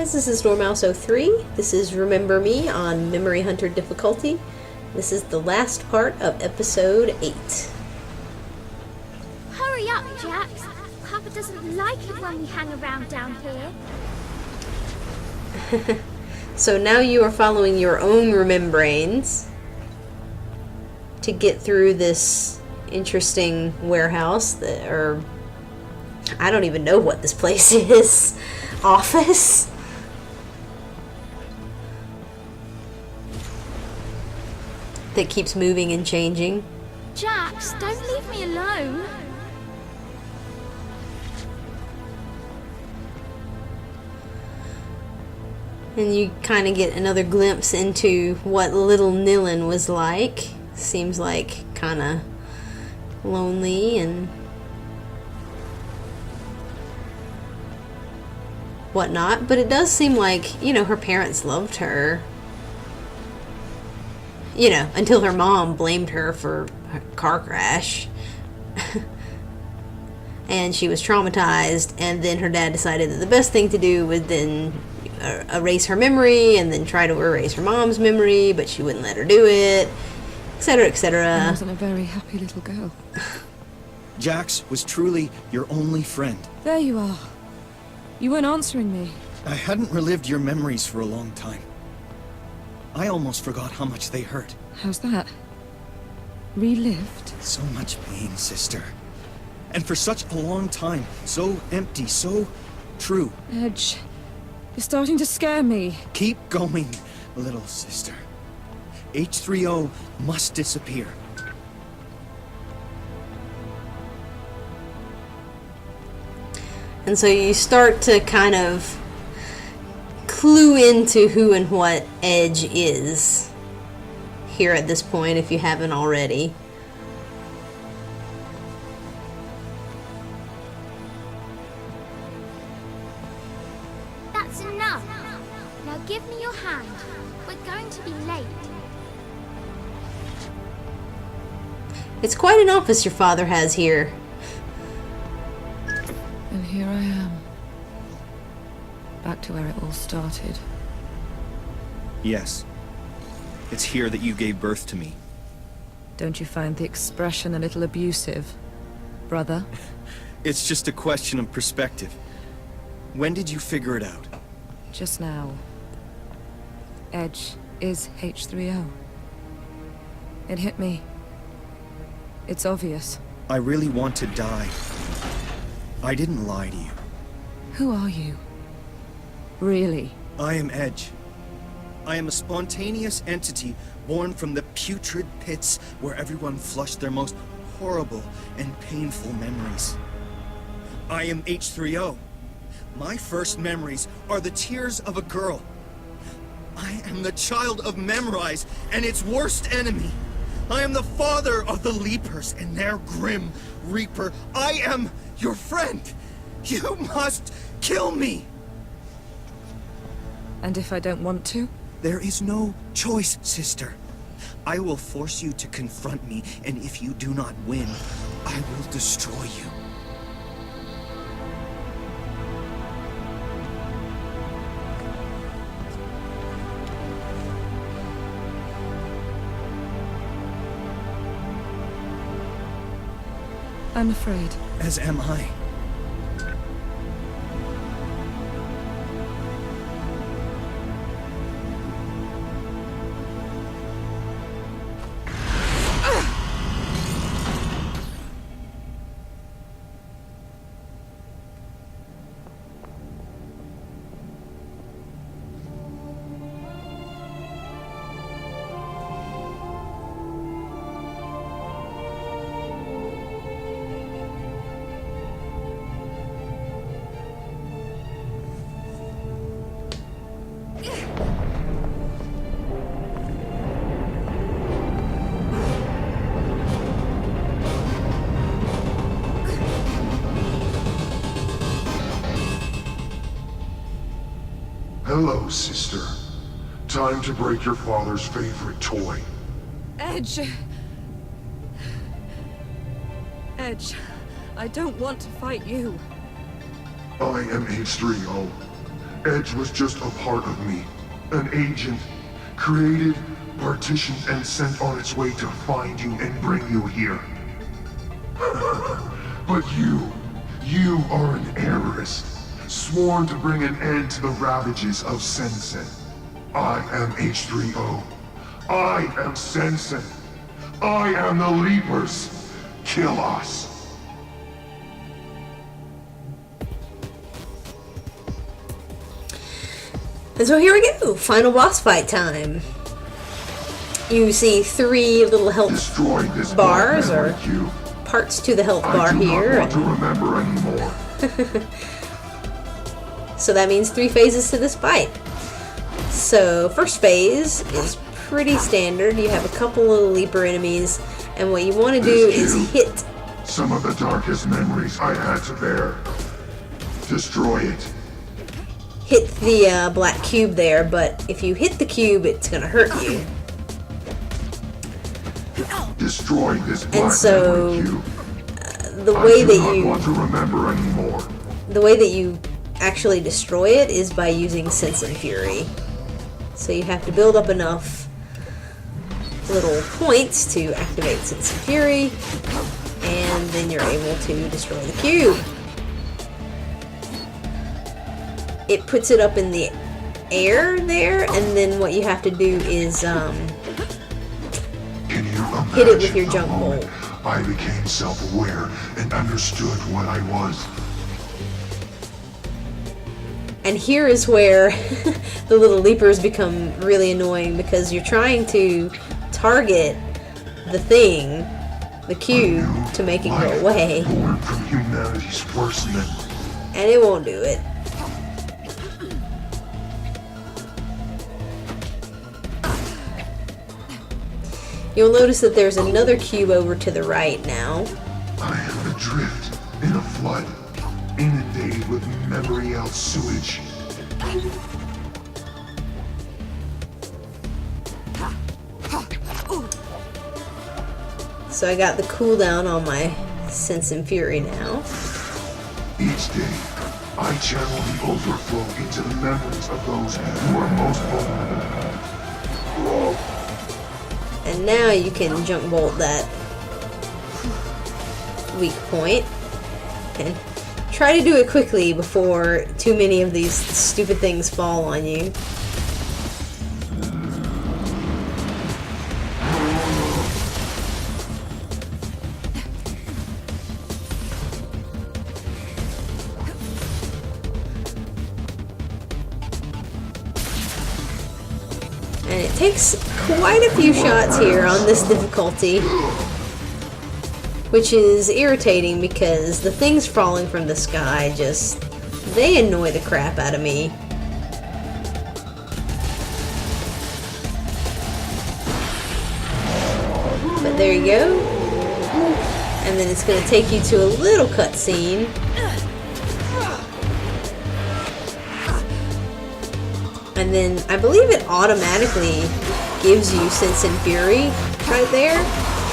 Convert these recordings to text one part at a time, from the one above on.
guys, this is Dormouse03. This is Remember Me on Memory Hunter difficulty. This is the last part of episode 8. Hurry up, Jax! Papa doesn't like it when we hang around down here. So now you are following your own remembrains to get through this interesting warehouse or I don't even know what this place is. Office? That keeps moving and changing. Jax, don't leave me alone. And you kind of get another glimpse into what little Nilin was like. Seems like kind of lonely and whatnot, but it does seem like, you know, her parents loved her. You know, until her mom blamed her for a car crash. And she was traumatized, and then her dad decided that the best thing to do was then erase her memory and then try to erase her mom's memory, but she wouldn't let her do it, etc., etc. I wasn't a very happy little girl. Jax was truly your only friend. There you are. You weren't answering me. I hadn't relived your memories for a long time. I almost forgot how much they hurt. How's that? Relived? So much pain, sister. And for such a long time. So empty, so true. Edge, you're starting to scare me. Keep going, little sister. H3O must disappear. And so you start to kind of clue into who and what Edge is here at this point, if you haven't already. That's enough. Now give me your hand. We're going to be late. It's quite an office your father has here. And here I am. Back to where it all started. Yes. It's here that you gave birth to me. Don't you find the expression a little abusive, brother? It's just a question of perspective. When did you figure it out? Just now. Edge is H3O. It hit me. It's obvious. I really want to die. I didn't lie to you. Who are you? Really? I am Edge. I am a spontaneous entity born from the putrid pits where everyone flushed their most horrible and painful memories. I am H3O. My first memories are the tears of a girl. I am the child of Memrise and its worst enemy. I am the father of the Leapers and their grim reaper. I am your friend. You must kill me. And if I don't want to? There is no choice, sister. I will force you to confront me, and if you do not win, I will destroy you. I'm afraid. As am I. Hello, sister. Time to break your father's favorite toy. Edge! Edge, I don't want to fight you. I am H3O, Edge was just a part of me. An agent. Created, partitioned, and sent on its way to find you and bring you here. But you are an heiress, sworn to bring an end to the ravages of Sensen. I am H3O. I am Sensen. I am the Leapers. Kill us. And so here we go, final boss fight time. You see 3 little health Destroy this bars, or black memory cube. parts to the health bar I do here. not want to remember anymore. So that means 3 phases to this fight. So first phase is pretty standard. You have a couple little leaper enemies, and what you want to do is hit. Some of the darkest memories I had to bear. Destroy it. Hit the black cube there, but if you hit the cube, it's gonna hurt you. Destroy this black so, memory cube. The way I do that not you want to remember anymore. the way that you actually destroy it is by using Sense and Fury. So you have to build up enough little points to activate Sense and Fury, and then you're able to destroy the cube. It puts it up in the air there, and then what you have to do is Can you hit it with imagine your the junk moment bolt. I became self-aware and understood what I was. And here is where the little leapers become really annoying, because you're trying to target the thing, the cube, to make it go away, Born from humanity's worst men. and it won't do it. You'll notice that there's another cube over to the right now. I am adrift in a flood, inundated with memory-out sewage. So I got the cooldown on my Sense and Fury now. Each day, I channel the overflow into the memories of those who are most vulnerable. And now you can junk bolt that weak point. And try to do it quickly before too many of these stupid things fall on you. And it takes quite a few shots here on this difficulty, which is irritating because the things falling from the sky just, they annoy the crap out of me. But there you go. And then it's going to take you to a little cutscene. And then I believe it automatically gives you Sense and Fury right there.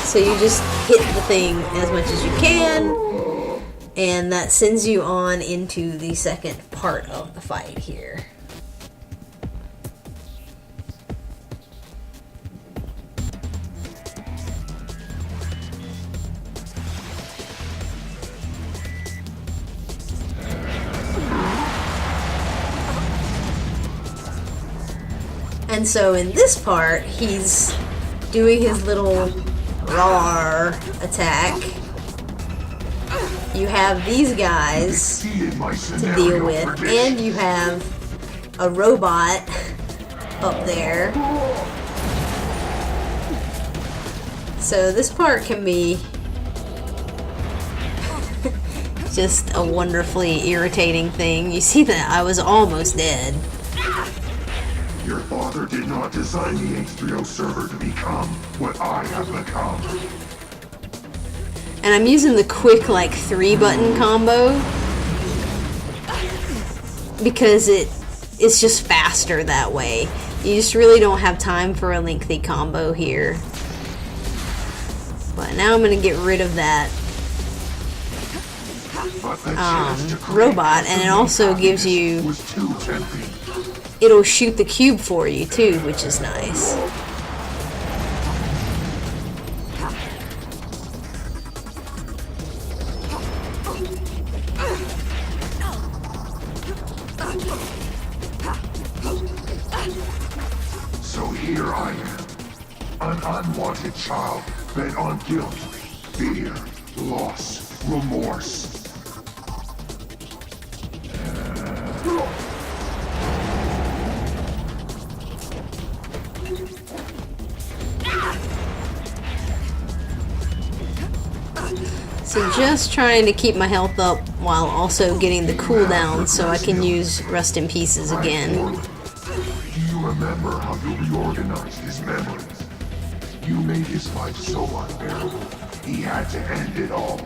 So you just hit the thing as much as you can, and that sends you on into the second part of the fight here. And so in this part, he's doing his little roar attack. You have these guys to deal with, and you have a robot up there. So this part can be just a wonderfully irritating thing. You see that I was almost dead. Your father did not design the H3O server to become what I have become. And I'm using the quick, like, 3-button combo because it's just faster that way. You just really don't have time for a lengthy combo here. But now I'm going to get rid of that robot, and it also gives you, Was too tempting. it'll shoot the cube for you too, which is nice. So here I am, an unwanted child bent on guilt, fear, loss, remorse. So just trying to keep my health up while also getting the cooldown so I can use Rest in Pieces again. Do you remember how you reorganized his memories? You made his life so unbearable, he had to end it all.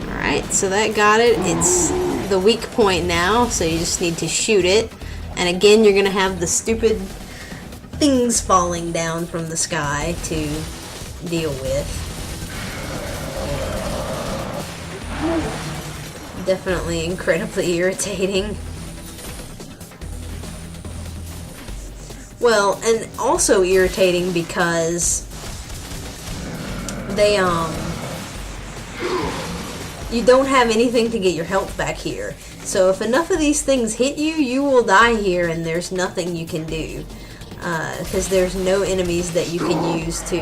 Alright, so that got it. It's the weak point now, so you just need to shoot it. And again, you're gonna have the stupid things falling down from the sky to deal with. Definitely incredibly irritating. Well, and also irritating because they, you don't have anything to get your health back here. So if enough of these things hit you, you will die here and there's nothing you can do. Because there's no enemies that you can use to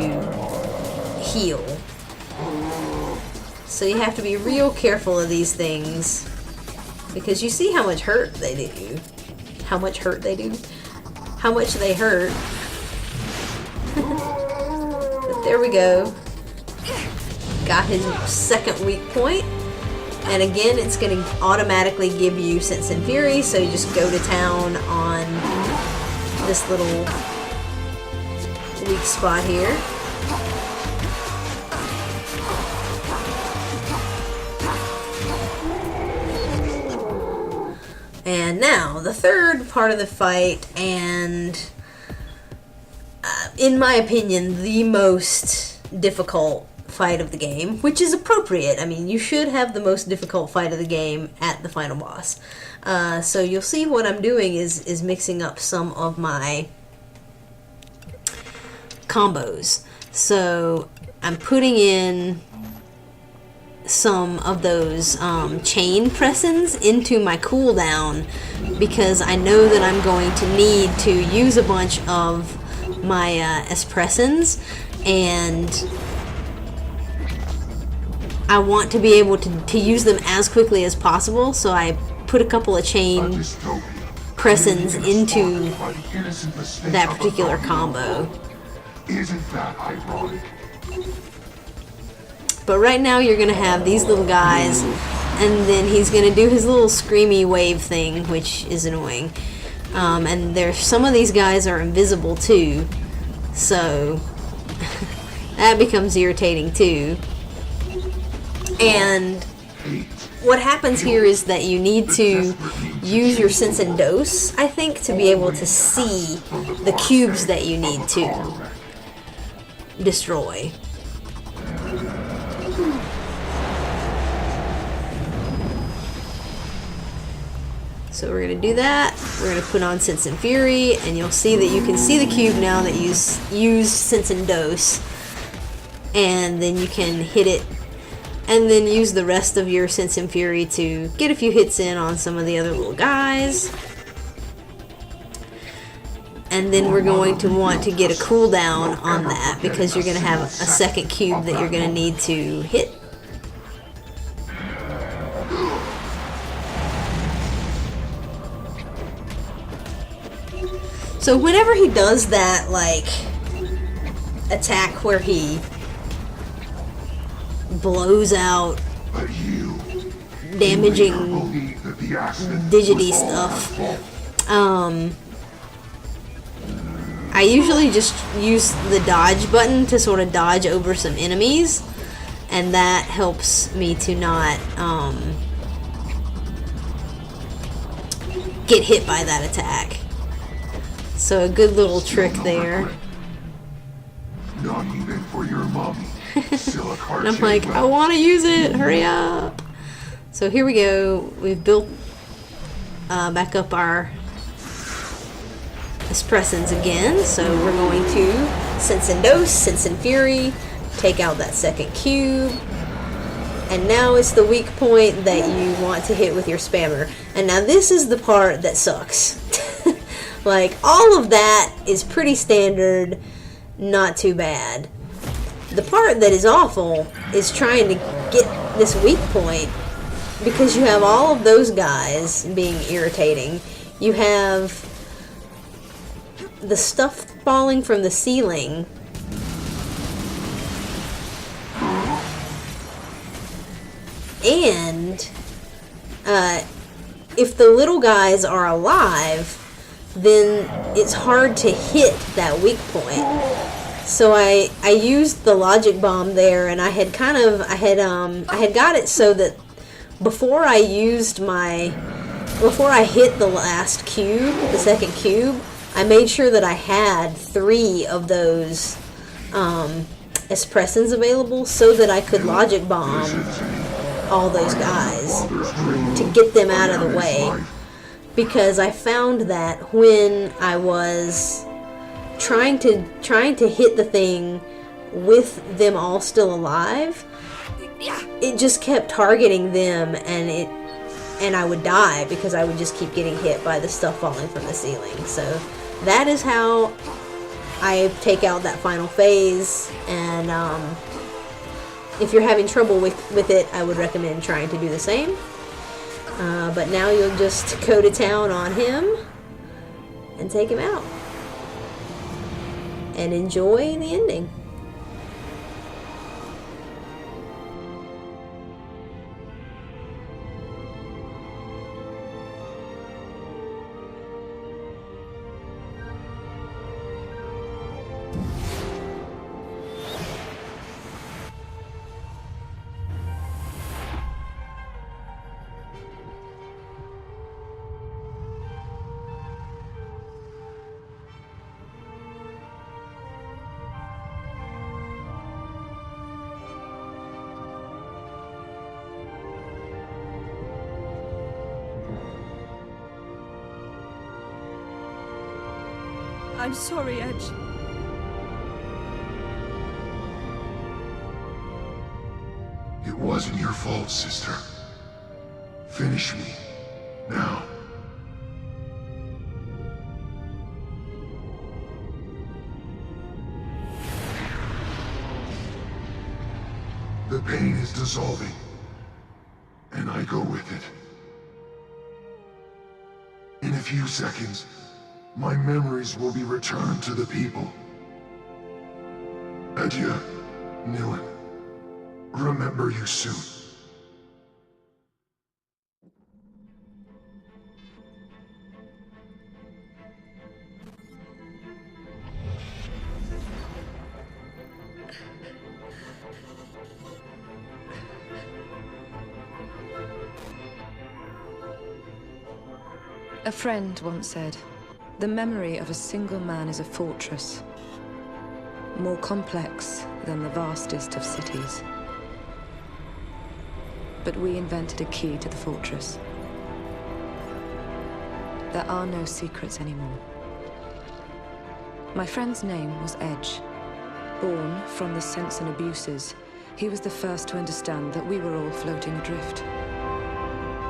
heal. So you have to be real careful of these things. Because you see how much hurt they do. How much hurt they do? How much they hurt. But there we go. Got his second weak point. And again, it's going to automatically give you Sense and Fury, so you just go to town on this little weak spot here. And now, the third part of the fight, and in my opinion, the most difficult fight of the game, which is appropriate. I mean, you should have the most difficult fight of the game at the final boss. So you'll see what I'm doing is mixing up some of my combos. So I'm putting in some of those chain pressings into my cooldown because I know that I'm going to need to use a bunch of my espressins, and I want to be able to use them as quickly as possible, so I put a couple of chain pressings into that particular combo. Isn't that ironic? But right now you're going to have these little guys, and then he's going to do his little screamy wave thing, which is annoying. And there's some of these guys are invisible too, so that becomes irritating too. And what happens here is that you need to use your Sense and Dose, I think, to be able to see the cubes that you need to destroy. So we're going to do that. We're going to put on Sense and Fury, and you'll see that you can see the cube now that you use Sense and Dose. And then you can hit it, and then use the rest of your Sense and Fury to get a few hits in on some of the other little guys. And then we're going to want to get a cooldown on that, because you're going to have a second cube that you're going to need to hit. So whenever he does that, like, attack where he blows out damaging digity stuff, I usually just use the dodge button to sort of dodge over some enemies, and that helps me to not get hit by that attack. So a good little trick there. Not even for your mommy. And I'm like, I want to use it. Hurry up. So here we go. We've built back up our Espressins again. So we're going to Sense and Dose, Sense and Fury, take out that second cube. And now it's the weak point that you want to hit with your spammer. And now this is the part that sucks. Like, all of that is pretty standard, not too bad. The part that is awful is trying to get this weak point, because you have all of those guys being irritating. You have the stuff falling from the ceiling. And if the little guys are alive, then it's hard to hit that weak point. So I used the logic bomb there, and I had got it so that before I hit the last cube, the second cube, I made sure that I had 3 of those Espressins available so that I could logic bomb all those guys to get them out of the way. Because I found that when I was trying to hit the thing with them all still alive, it just kept targeting them, and I would die because I would just keep getting hit by the stuff falling from the ceiling. So that is how I take out that final phase. And if you're having trouble with it, I would recommend trying to do the same. But now you'll just go to town on him and take him out. And enjoy the ending. I'm sorry, Edge. It wasn't your fault, sister. Finish me. Now. The pain is dissolving, and I go with it. In a few seconds, my memories will be returned to the people. Adieu, Nilin. Remember you soon. A friend once said, "The memory of a single man is a fortress, more complex than the vastest of cities." But we invented a key to the fortress. There are no secrets anymore. My friend's name was Edge. Born from the sense and abuses, he was the first to understand that we were all floating adrift.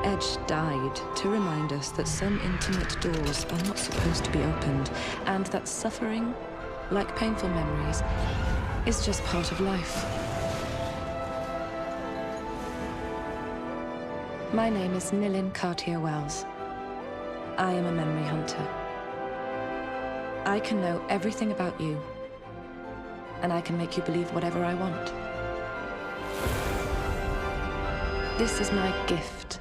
Edge died to remind us that some intimate doors are not supposed to be opened, and that suffering, like painful memories, is just part of life. My name is Nilin Cartier-Wells. I am a memory hunter. I can know everything about you, and I can make you believe whatever I want. This is my gift.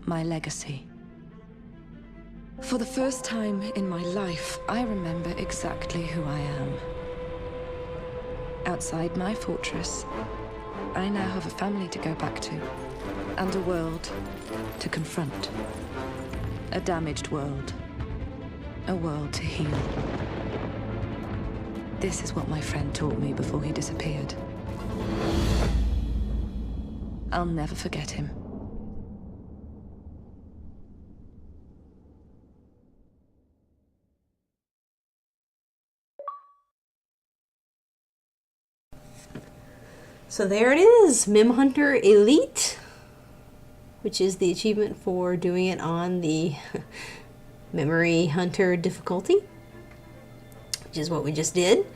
My legacy. For the first time in my life, I remember exactly who I am. Outside my fortress, I now have a family to go back to, and a world to confront. A damaged world. A world to heal. This is what my friend taught me before he disappeared. I'll never forget him. So there it is, Mem Hunter Elite, which is the achievement for doing it on the Memory Hunter difficulty, which is what we just did.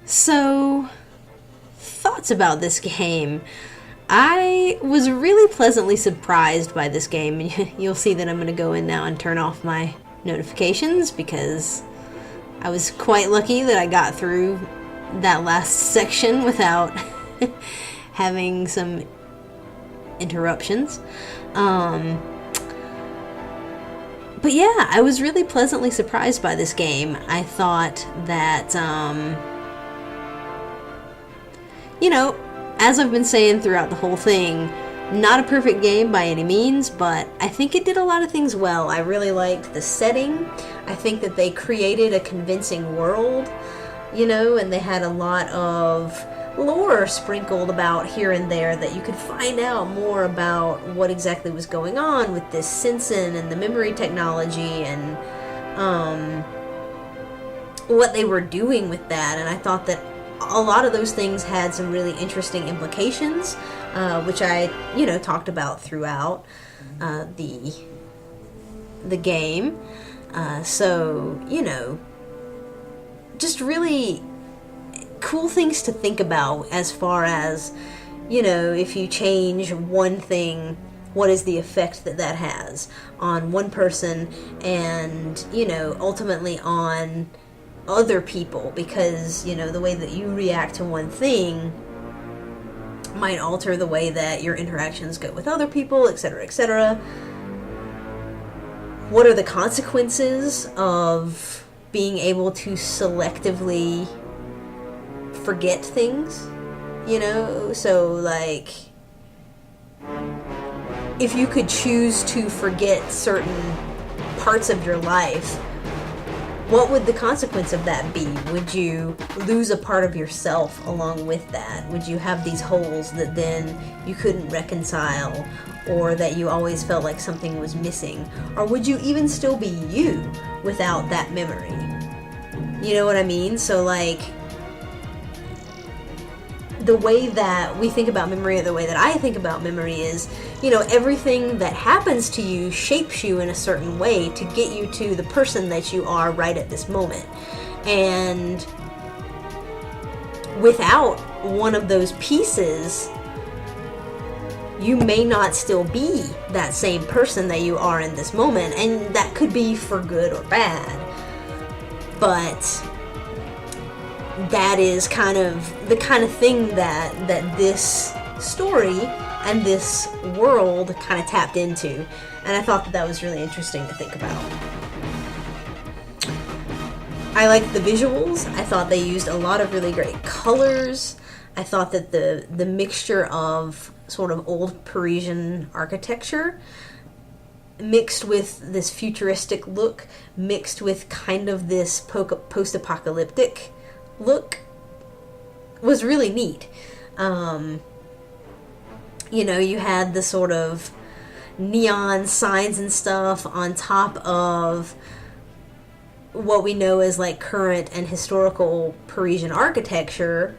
So, thoughts about this game. I was really pleasantly surprised by this game. You'll see that I'm going to go in now and turn off my notifications because I was quite lucky that I got through that last section without having some interruptions. But yeah, I was really pleasantly surprised by this game. I thought that, you know, as I've been saying throughout the whole thing, not a perfect game by any means, but I think it did a lot of things well. I really liked the setting. I think that they created a convincing world, you know, and they had a lot of lore sprinkled about here and there that you could find out more about what exactly was going on with this Sensen and the memory technology and what they were doing with that. And I thought that a lot of those things had some really interesting implications, which I, you know, talked about throughout the game. So, you know, just really cool things to think about as far as, you know, if you change one thing, what is the effect that that has on one person and, you know, ultimately on other people, because, you know, the way that you react to one thing might alter the way that your interactions go with other people, etc., etc. What are the consequences of being able to selectively forget things, you know? So, like, if you could choose to forget certain parts of your life, what would the consequence of that be? Would you lose a part of yourself along with that? Would you have these holes that then you couldn't reconcile, or that you always felt like something was missing? Or would you even still be you without that memory? You know what I mean? So, like, the way that we think about memory, or the way that I think about memory is, you know, everything that happens to you shapes you in a certain way to get you to the person that you are right at this moment. And without one of those pieces, you may not still be that same person that you are in this moment. And that could be for good or bad. But that is kind of the kind of thing that this story and this world kind of tapped into. And I thought that that was really interesting to think about. I liked the visuals. I thought they used a lot of really great colors. I thought that the mixture of sort of old Parisian architecture mixed with this futuristic look, mixed with kind of this post-apocalyptic look, was really neat. You know, you had the sort of neon signs and stuff on top of what we know as like current and historical Parisian architecture,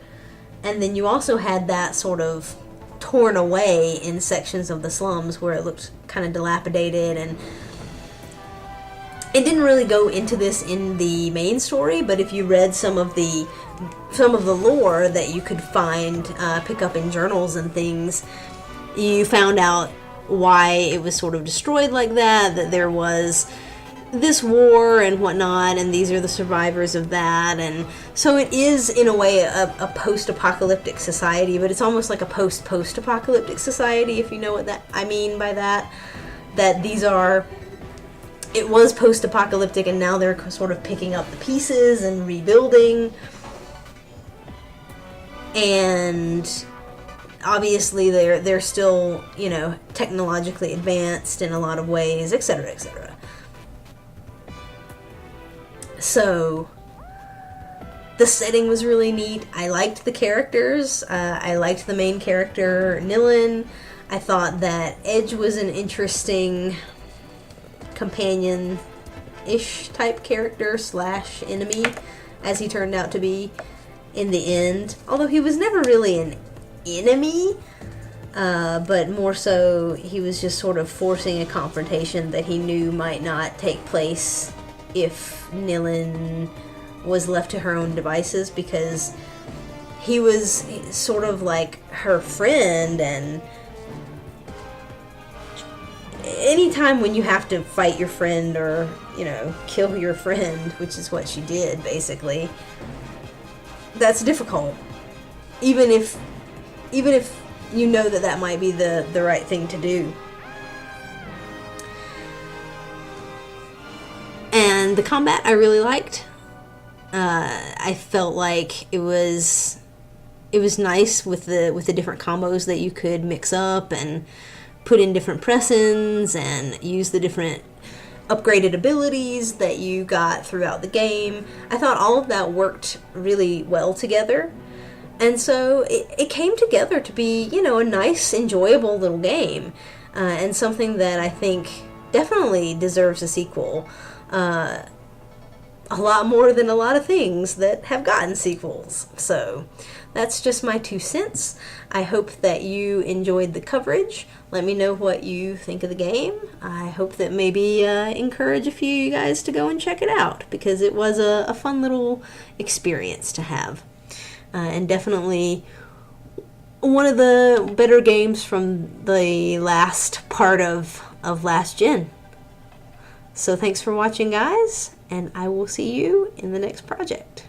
and then you also had that sort of torn away in sections of the slums where it looked kind of dilapidated. And it didn't really go into this in the main story, but if you read some of the lore that you could find, pick up in journals and things, you found out why it was sort of destroyed like that there was this war and whatnot, and these are the survivors of that. And so it is, in a way, a post-apocalyptic society, but it's almost like a post-apocalyptic society, if you know what that I mean by that. That these are... It was post-apocalyptic, and now they're sort of picking up the pieces and rebuilding. And obviously they're still, you know, technologically advanced in a lot of ways, etc., etc. So the setting was really neat. I liked the characters. I liked the main character, Nilin. I thought that Edge was an interesting companion-ish type character / enemy, as he turned out to be in the end. Although he was never really an enemy, but more so he was just sort of forcing a confrontation that he knew might not take place if Nilin was left to her own devices, because he was sort of like her friend, and anytime when you have to fight your friend or, you know, kill your friend, which is what she did basically, that's difficult. Even if you know that might be the right thing to do. And the combat I really liked. I felt like it was nice with the different combos that you could mix up and put in different press-ins and use the different upgraded abilities that you got throughout the game. I thought all of that worked really well together. And so it came together to be, you know, a nice, enjoyable little game. And something that I think definitely deserves a sequel. A lot more than a lot of things that have gotten sequels. So that's just my 2 cents. I hope that you enjoyed the coverage. Let me know what you think of the game. I hope that maybe encourage a few of you guys to go and check it out, because it was a fun little experience to have. And definitely one of the better games from the last part of last gen. So thanks for watching, guys, and I will see you in the next project.